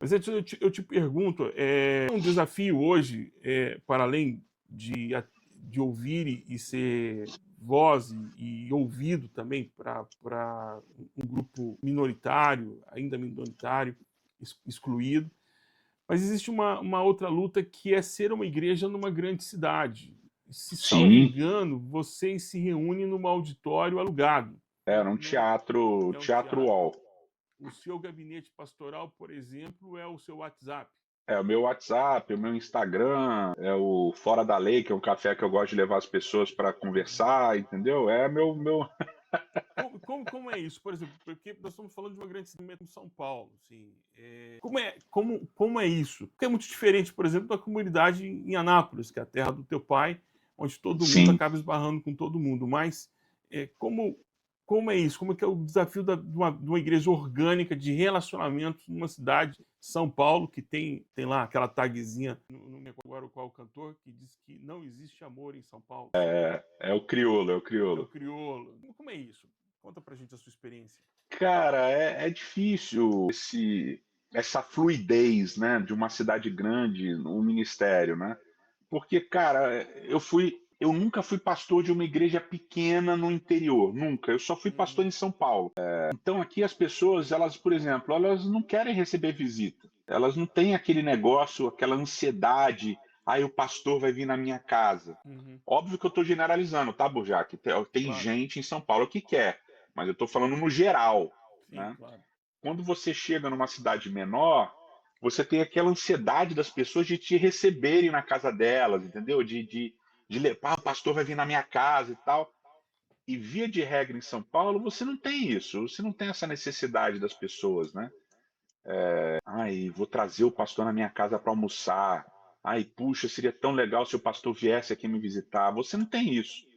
Mas eu te pergunto, é um desafio hoje, para além de ouvir e ser voz e ouvido também para um grupo minoritário, ainda minoritário, excluído, mas existe uma outra luta que é ser uma igreja numa grande cidade. Se salvo Sim, engano, vocês se reúnem num auditório alugado. era um Não teatro, é um teatro teatro. UOL. O seu gabinete pastoral, por exemplo, é o seu WhatsApp. É o meu WhatsApp, o meu Instagram, é o Fora da Lei, que é um café que eu gosto de levar as pessoas para Uhum. conversar, entendeu? É meu. Como é isso? Por exemplo, porque nós estamos falando de uma grande cidade como São Paulo. Assim, como é isso? Porque é muito diferente, por exemplo, da comunidade em Anápolis, que é a terra do teu pai, onde todo mundo Sim. acaba esbarrando com todo mundo. Mas como é isso? Como é que é o desafio de uma igreja orgânica de relacionamento numa cidade, São Paulo, que tem lá aquela tagzinha, não me lembro agora qual o cantor, que diz que não existe amor em São Paulo. É o crioulo, é o É o crioulo. crioulo. Como é isso? Conta pra gente a sua experiência. Cara, é difícil essa fluidez, né, de uma cidade grande, um ministério, né? Porque, cara, eu nunca fui pastor de uma igreja pequena no interior, nunca. Eu só fui pastor em Uhum. São Paulo. Então aqui as pessoas, elas, por exemplo, elas não querem receber visita. Elas não têm aquele negócio, aquela ansiedade. Aí o pastor vai vir na minha casa. Uhum. Óbvio que eu estou generalizando, tá, Burjac? Tem Claro. gente em São Paulo que quer, mas eu estou falando no geral, Sim, né? claro. Quando você chega numa cidade menor, você tem aquela ansiedade das pessoas de te receberem na casa delas, entendeu? O pastor vai vir na minha casa e tal. E via de regra em São Paulo, você não tem isso, você não tem essa necessidade das pessoas, né? Ai, vou trazer o pastor na minha casa para almoçar. Ai, puxa, seria tão legal se o pastor viesse aqui me visitar. Você não tem isso.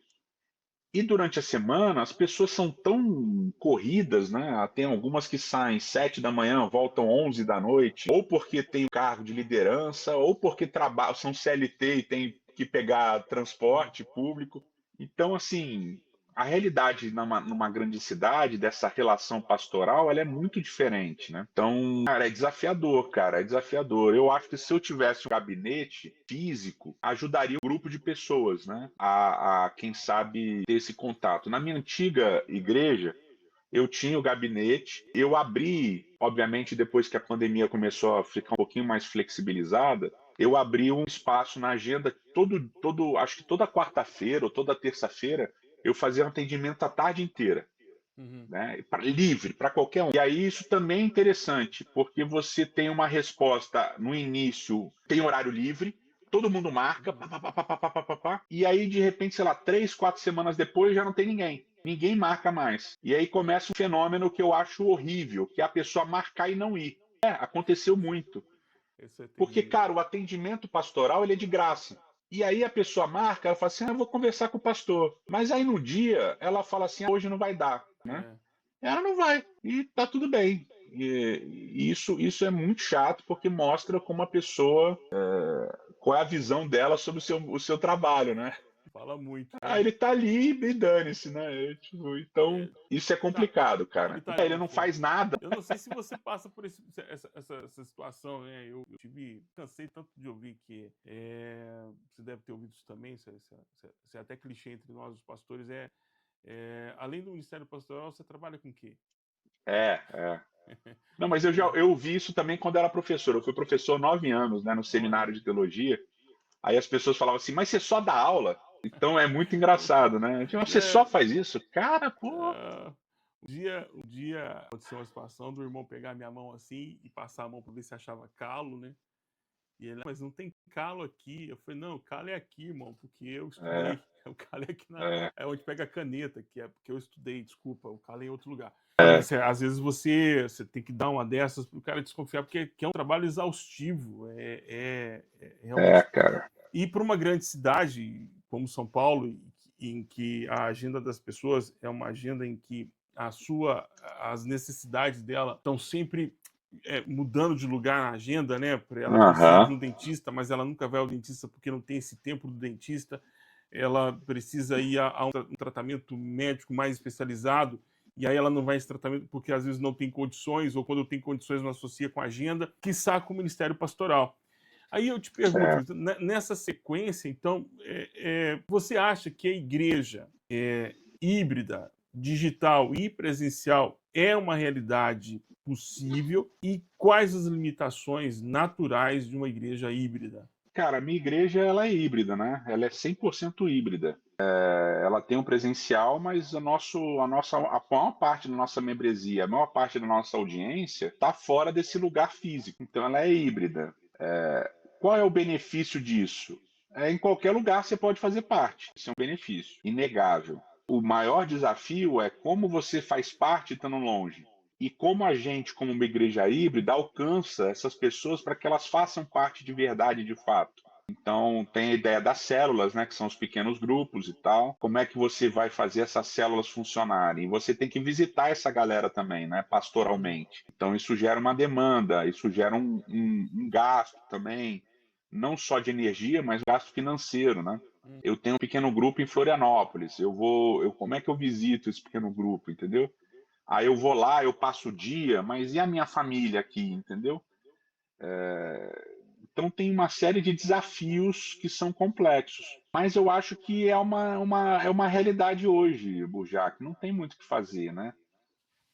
E durante a semana, as pessoas são tão corridas, né? Tem algumas que saem 7 da manhã, voltam 11 da noite, ou porque tem um cargo de liderança, ou porque trabalham, são CLT e tem que pegar Uhum. transporte público. Então, assim, a realidade numa grande cidade, dessa relação pastoral, ela é muito diferente, né? Então, cara, é desafiador, cara, é desafiador. Eu acho que se eu tivesse um gabinete físico, ajudaria um grupo de pessoas, né? Quem sabe, ter esse contato. Na minha antiga igreja, eu tinha o gabinete, eu abri, obviamente, depois que a pandemia começou a ficar um pouquinho mais flexibilizada, eu abri um espaço na agenda acho que toda quarta-feira ou toda terça-feira, eu fazia um atendimento a tarde inteira, Uhum. né? Livre para qualquer um. E aí isso também é interessante, porque você tem uma resposta no início, tem horário livre, todo mundo marca, pá, Uhum. pá, pá, pá, pá, pá, pá, pá, pá, e aí de repente, sei lá, 3, 4 semanas depois já não tem ninguém. Ninguém marca mais. E aí começa um fenômeno que eu acho horrível, que é a pessoa marcar e não ir. Aconteceu muito. Isso é Porque, terrível. cara, o atendimento pastoral ele é de graça. E aí a pessoa marca, ela fala assim: eu vou conversar com o pastor. Mas aí no dia ela fala assim: hoje não vai dar, né? É. Ela não vai. E tá tudo bem. E isso é muito chato porque mostra como a pessoa, qual é a visão dela sobre o seu trabalho, né? Fala muito. Ah, ele tá ali e dane-se, né? Então, É, isso é tá, complicado, ele cara. tá ali Ele no não fundo. faz nada. Eu não sei se você passa por essa situação, né? Eu cansei tanto de ouvir que você deve ter ouvido isso também, isso é até clichê entre nós, os pastores, além do ministério pastoral, você trabalha com o quê? É. Não, mas eu vi isso também quando era professor. Eu fui professor 9 anos, né, no Olha, seminário de teologia. Aí as pessoas falavam assim, mas você só dá aula? Então é muito eu tô- engraçado, né? Tipo, você só é, faz isso? Cara, pô. um dia aconteceu uma situação do irmão pegar minha mão assim e passar a mão para ver se achava calo, né? E ele, mas não tem calo aqui. Eu falei, não, o calo é aqui, irmão, porque eu É, estudei. O calo é aqui é, é onde pega a caneta, que é porque eu estudei, desculpa, o calo é em outro lugar. é, Às vezes você tem que dar uma dessas para o cara desconfiar, porque é um trabalho exaustivo. Realmente. cara. E para uma grande cidade como São Paulo, em que a agenda das pessoas é uma agenda em que as necessidades dela estão sempre mudando de lugar na agenda, né? Ela precisa Aham. de um dentista, mas ela nunca vai ao dentista porque não tem esse tempo do dentista. Ela precisa ir a um tratamento médico mais especializado e aí ela não vai esse tratamento porque às vezes não tem condições, ou quando tem condições não associa com a agenda, quiçá com o ministério pastoral. Aí eu te pergunto, Certo. nessa sequência, então, você acha que a igreja híbrida, digital e presencial é uma realidade possível? E quais as limitações naturais de uma igreja híbrida? Cara, a minha igreja ela é híbrida, né? Ela é 100% híbrida. Ela tem um presencial, mas a maior parte da nossa membresia, a maior parte da nossa audiência está fora desse lugar físico. Então ela é híbrida. Qual é o benefício disso? Em qualquer lugar você pode fazer parte. Isso é um benefício inegável. O maior desafio é como você faz parte estando longe. E como a gente, como uma igreja híbrida, alcança essas pessoas para que elas façam parte de verdade, de fato. Então, tem a ideia das células, né, que são os pequenos grupos e tal. Como é que você vai fazer essas células funcionarem? Você tem que visitar essa galera também, né, pastoralmente. Então, isso gera uma demanda, isso gera um gasto também, não só de energia, mas gasto financeiro, né? Eu tenho um pequeno grupo em Florianópolis. Como é que eu visito esse pequeno grupo, entendeu? Aí eu vou lá, eu passo o dia, mas e a minha família aqui, entendeu? Então tem uma série de desafios que são complexos. Mas eu acho que é uma realidade hoje, Burjac. Não tem muito o que fazer, né?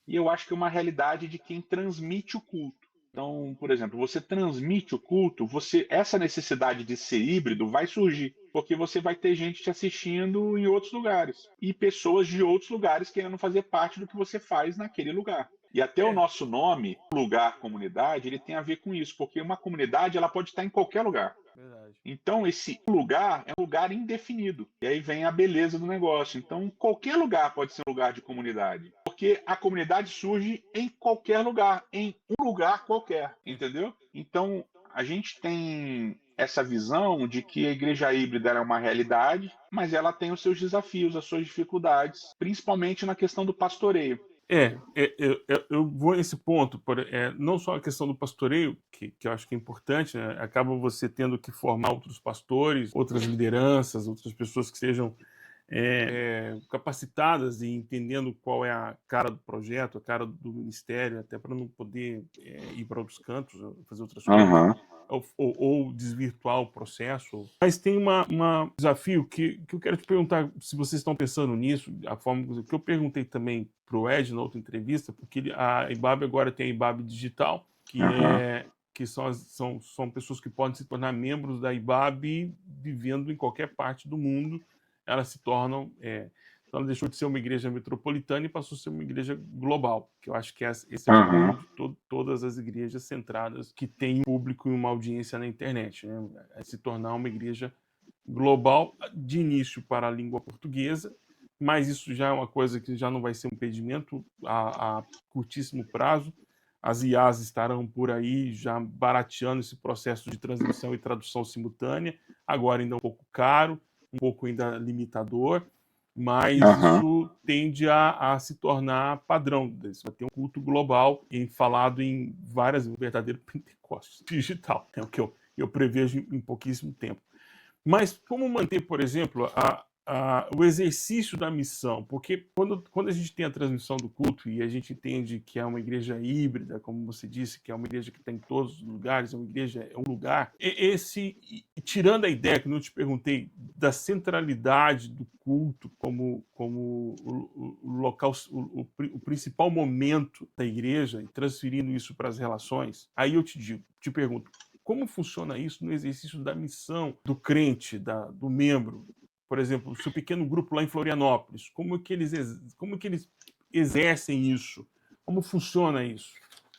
E eu acho que é uma realidade de quem transmite o culto. Então, por exemplo, você transmite o culto, essa necessidade de ser híbrido vai surgir, porque você vai ter gente te assistindo em outros lugares e pessoas de outros lugares querendo fazer parte do que você faz naquele lugar. E até o É, nosso nome, lugar, comunidade, ele tem a ver com isso, porque uma comunidade ela pode estar em qualquer lugar. verdade. Então, esse lugar é um lugar indefinido. E aí vem a beleza do negócio. Então, qualquer lugar pode ser um lugar de comunidade. Porque a comunidade surge em qualquer lugar, em um lugar qualquer, entendeu? Então, a gente tem essa visão de que a igreja híbrida é uma realidade, mas ela tem os seus desafios, as suas dificuldades, principalmente na questão do pastoreio. Eu vou nesse ponto, não só a questão do pastoreio, que eu acho que é importante, né? Acaba você tendo que formar outros pastores, outras lideranças, outras pessoas que sejam capacitadas e entendendo qual é a cara do projeto, a cara do ministério, até para não poder ir para outros cantos, fazer outras coisas, Aham, ou desvirtuar o processo. Mas tem desafio que eu quero te perguntar se vocês estão pensando nisso, a forma que eu perguntei também para o Ed na outra entrevista, porque a IBAB agora tem a IBAB Digital, aham, que são pessoas que podem se tornar membros da IBAB vivendo em qualquer parte do mundo. Elas se tornam. Então, ela deixou de ser uma igreja metropolitana e passou a ser uma igreja global, que eu acho que esse é o futuro aham, de todas as igrejas centradas que têm um público e uma audiência na internet, né? É se tornar uma igreja global, de início para a língua portuguesa, mas isso já é uma coisa que já não vai ser um impedimento a curtíssimo prazo. As IAs estarão por aí já barateando esse processo de transmissão e tradução simultânea, agora ainda um pouco caro, um pouco ainda limitador, mas aham. isso tende a se tornar padrão. Você vai ter um culto global falado em várias, um verdadeiro Pentecostes digital, é o que eu prevejo em pouquíssimo tempo. Mas como manter, por exemplo, o exercício da missão? Porque quando a gente tem a transmissão do culto e a gente entende que é uma igreja híbrida, como você disse, que é uma igreja que está em todos os lugares, é um lugar, tirando a ideia que eu te perguntei da centralidade do culto como o local, o principal momento da igreja, e transferindo isso para as relações, aí eu te pergunto, como funciona isso no exercício da missão do crente, do membro? Por exemplo, o seu pequeno grupo lá em Florianópolis, como que eles exercem isso? Como funciona isso?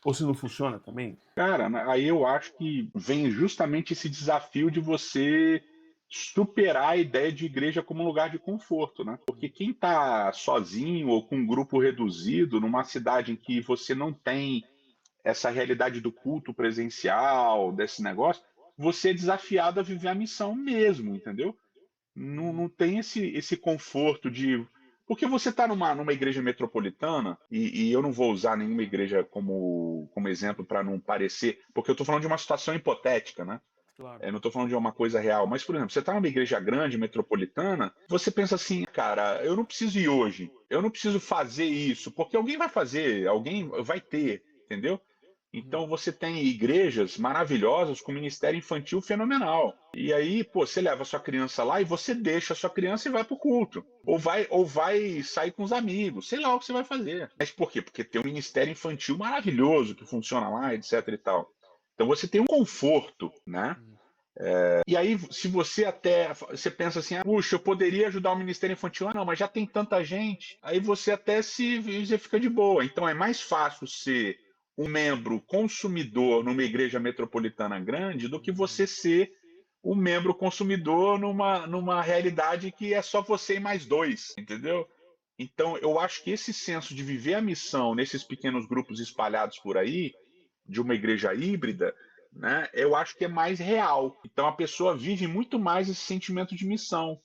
Ou se não funciona também? Cara, aí eu acho que vem justamente esse desafio de você superar a ideia de igreja como um lugar de conforto, né? Porque quem está sozinho ou com um grupo reduzido numa cidade em que você não tem essa realidade do culto presencial, desse negócio, você é desafiado a viver a missão mesmo, entendeu? Não tem esse conforto de. Porque você está numa igreja metropolitana, e eu não vou usar nenhuma igreja como exemplo para não parecer, porque eu estou falando de uma situação hipotética, né? Claro. Não estou falando de uma coisa real, mas, por exemplo, você está numa igreja grande, metropolitana, você pensa assim, cara, eu não preciso ir hoje, eu não preciso fazer isso, porque alguém vai fazer, alguém vai ter, entendeu? Uhum. Então você tem igrejas maravilhosas com ministério infantil fenomenal. E aí, pô, você leva a sua criança lá e você deixa a sua criança e vai pro culto. Ou vai sair com os amigos, sei lá o que você vai fazer. Mas por quê? Porque tem um ministério infantil maravilhoso que funciona lá, etc e tal. Então você tem um conforto, né? Uhum. E aí, se você até você pensa assim, ah, puxa, eu poderia ajudar o Ministério Infantil, ah, não, mas já tem tanta gente. Aí você até você fica de boa. Então é mais fácil ser um membro consumidor numa igreja metropolitana grande do que você Uhum. ser um membro consumidor numa realidade que é só você e mais dois, entendeu? Então, eu acho que esse senso de viver a missão nesses pequenos grupos espalhados por aí, de uma igreja híbrida, né, eu acho que é mais real. Então a pessoa vive muito mais esse sentimento de missão.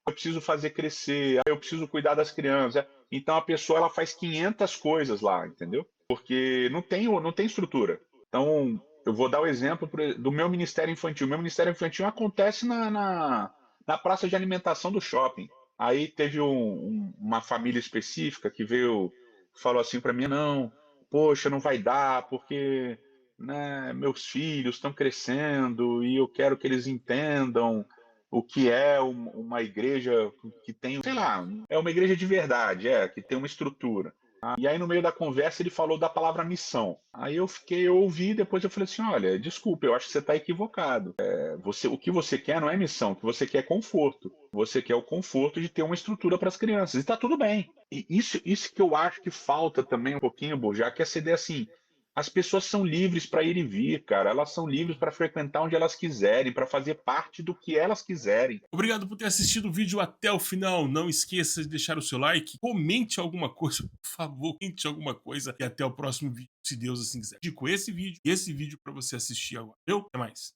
Eu preciso fazer crescer, eu preciso cuidar das crianças. Então a pessoa ela faz 500 coisas lá, entendeu? Porque não tem estrutura. Então eu vou dar o exemplo do meu ministério infantil. Meu ministério infantil acontece na praça de alimentação do shopping. Aí teve uma família específica que veio, falou assim para mim, não, poxa, não vai dar, porque né, meus filhos estão crescendo e eu quero que eles entendam o que é uma igreja que tem, sei lá, é uma igreja de verdade, que tem uma estrutura. E aí, no meio da conversa, ele falou da palavra missão. Aí eu ouvi, depois eu falei assim: olha, desculpa, eu acho que você está equivocado. O que você quer não é missão, o que você quer é conforto. Você quer o conforto de ter uma estrutura para as crianças. E está tudo bem. E isso que eu acho que falta também um pouquinho, Bojack, que é essa ideia assim. As pessoas são livres para ir e vir, cara. Elas são livres para frequentar onde elas quiserem, para fazer parte do que elas quiserem. Obrigado por ter assistido o vídeo até o final. Não esqueça de deixar o seu like, comente alguma coisa, por favor, comente alguma coisa e até o próximo vídeo, se Deus assim quiser. Digo esse vídeo e esse vídeo para você assistir agora. Até mais.